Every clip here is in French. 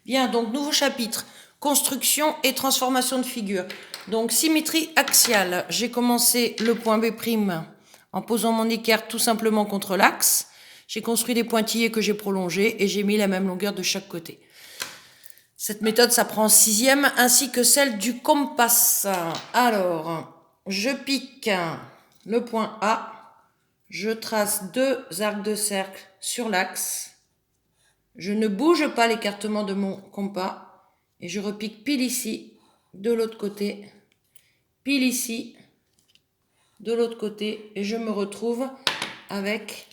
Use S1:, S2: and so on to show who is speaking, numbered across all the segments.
S1: Bien, donc nouveau chapitre, construction et transformation de figure. Donc symétrie axiale, j'ai commencé le point B' en posant mon équerre tout simplement contre l'axe. J'ai construit des pointillés que j'ai prolongés et j'ai mis la même longueur de chaque côté. Cette méthode s'apprend en sixième ainsi que celle du compas. Alors, je pique le point A, je trace 2 arcs de cercle sur l'axe. Je ne bouge pas l'écartement de mon compas et je repique pile ici, de l'autre côté, pile ici, de l'autre côté et je me retrouve avec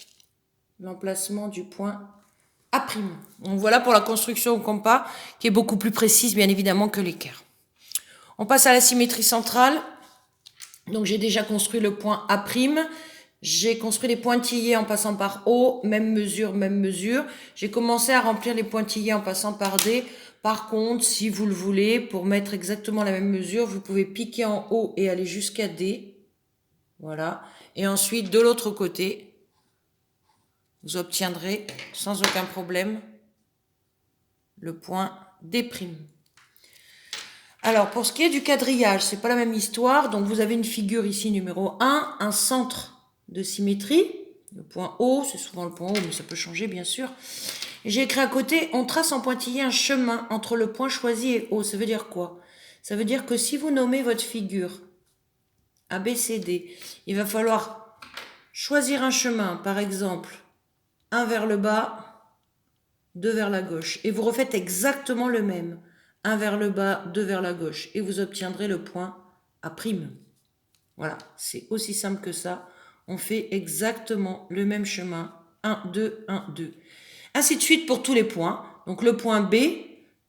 S1: l'emplacement du point A'. Donc voilà pour la construction au compas qui est beaucoup plus précise bien évidemment que l'équerre. On passe à la symétrie centrale. Donc j'ai déjà construit le point A'. J'ai construit les pointillés en passant par O, même mesure, même mesure. J'ai commencé à remplir les pointillés en passant par D. Par contre, si vous le voulez, pour mettre exactement la même mesure, vous pouvez piquer en haut et aller jusqu'à D. Voilà. Et ensuite, de l'autre côté, vous obtiendrez sans aucun problème le point D'. Alors, pour ce qui est du quadrillage, c'est pas la même histoire. Donc, vous avez une figure ici numéro 1, un centre de symétrie. Le point O, c'est souvent le point O, mais ça peut changer, bien sûr. Et j'ai écrit à côté, on trace en pointillé un chemin entre le point choisi et O. Ça veut dire quoi? Ça veut dire que si vous nommez votre figure A, B, C, D, il va falloir choisir un chemin, par exemple, un vers le bas, 2 vers la gauche. Et vous refaites exactement le même. 1 vers le bas, 2 vers la gauche. Et vous obtiendrez le point A'. Voilà, c'est aussi simple que ça. On fait exactement le même chemin. 1, 2, 1, 2. Ainsi de suite pour tous les points. Donc le point B,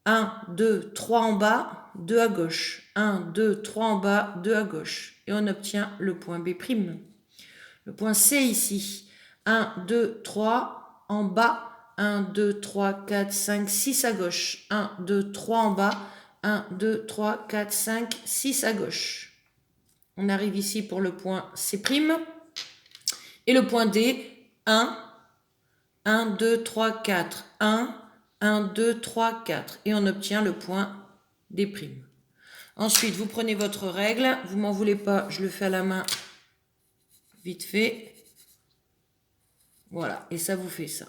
S1: 1, 2, 3 en bas, 2 à gauche. 1, 2, 3 en bas, 2 à gauche. Et on obtient le point B'. Le point C ici, 1, 2, 3 en bas. 1, 2, 3, 4, 5, 6 à gauche. 1, 2, 3 en bas. 1, 2, 3, 4, 5, 6 à gauche. On arrive ici pour le point C'. Et le point D, 1, 1, 2, 3, 4. 1, 1, 2, 3, 4. Et on obtient le point D'. Ensuite, vous prenez votre règle. Vous m'en voulez pas, je le fais à la main vite fait. Voilà, et ça vous fait ça.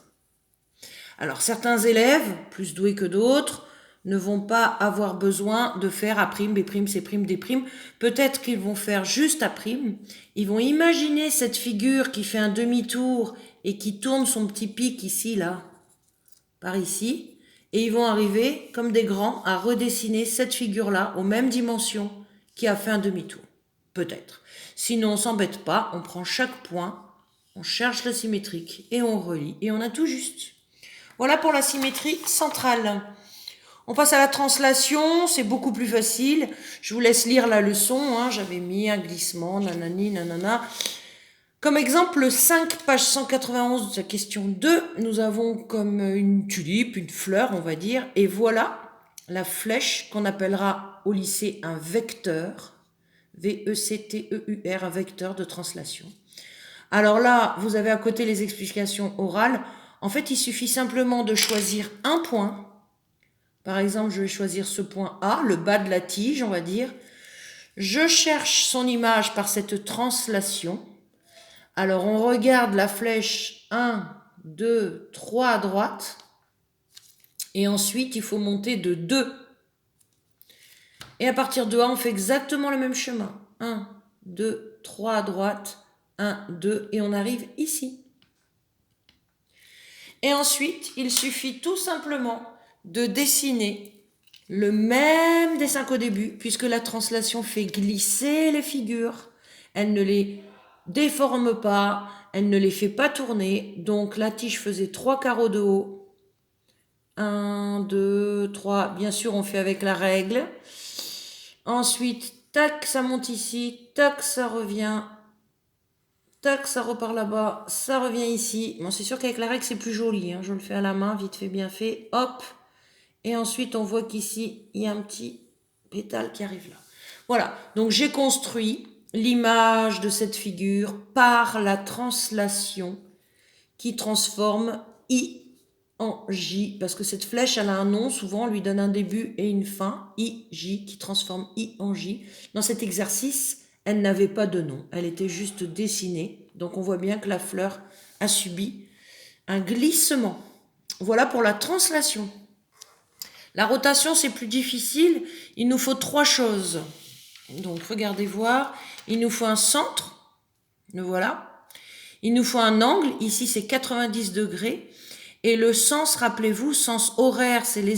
S1: Alors, certains élèves, plus doués que d'autres, ne vont pas avoir besoin de faire A', B', C', D'. Peut-être qu'ils vont faire juste A'. Ils vont imaginer cette figure qui fait un demi-tour et qui tourne son petit pic ici, là, par ici. Et ils vont arriver, comme des grands, à redessiner cette figure-là aux mêmes dimensions qui a fait un demi-tour. Peut-être. Sinon, on ne s'embête pas, on prend chaque point, on cherche le symétrique et on relie. Et on a tout juste. Voilà pour la symétrie centrale. On passe à la translation, c'est beaucoup plus facile. Je vous laisse lire la leçon, hein. J'avais mis un glissement, nanani, nanana. Comme exemple 5, page 191 de la question 2, nous avons comme une tulipe, une fleur, on va dire. Et voilà la flèche qu'on appellera au lycée un vecteur. V-E-C-T-E-U-R, un vecteur de translation. Alors là, vous avez à côté les explications orales. En fait, il suffit simplement de choisir un point. Par exemple, je vais choisir ce point A, le bas de la tige, on va dire. Je cherche son image par cette translation. Alors, on regarde la flèche 1, 2, 3 à droite. Et ensuite, il faut monter de 2. Et à partir de A, on fait exactement le même chemin. 1, 2, 3 à droite. 1, 2, et on arrive ici. Et ensuite, il suffit tout simplement de dessiner le même dessin qu'au début, puisque la translation fait glisser les figures. Elle ne les déforme pas, elle ne les fait pas tourner. Donc la tige faisait 3 carreaux de haut. 1, 2, 3. Bien sûr, on fait avec la règle. Ensuite, tac, ça monte ici. Tac, ça revient. Tac, ça repart là-bas, ça revient ici. Bon, c'est sûr qu'avec la règle, c'est plus joli. Hein. Je le fais à la main, vite fait, bien fait. Hop. Et ensuite, on voit qu'ici, il y a un petit pétale qui arrive là. Voilà. Donc, j'ai construit l'image de cette figure par la translation qui transforme I en J, parce que cette flèche, elle a un nom, souvent on lui donne un début et une fin, I, J, qui transforme I en J. Dans cet exercice, elle n'avait pas de nom, elle était juste dessinée, donc on voit bien que la fleur a subi un glissement. Voilà pour la translation. La rotation, c'est plus difficile, il nous faut 3 choses. Donc regardez voir, il nous faut un centre, le voilà. Il nous faut un angle, ici c'est 90 degrés. Et le sens, rappelez-vous, sens horaire, c'est les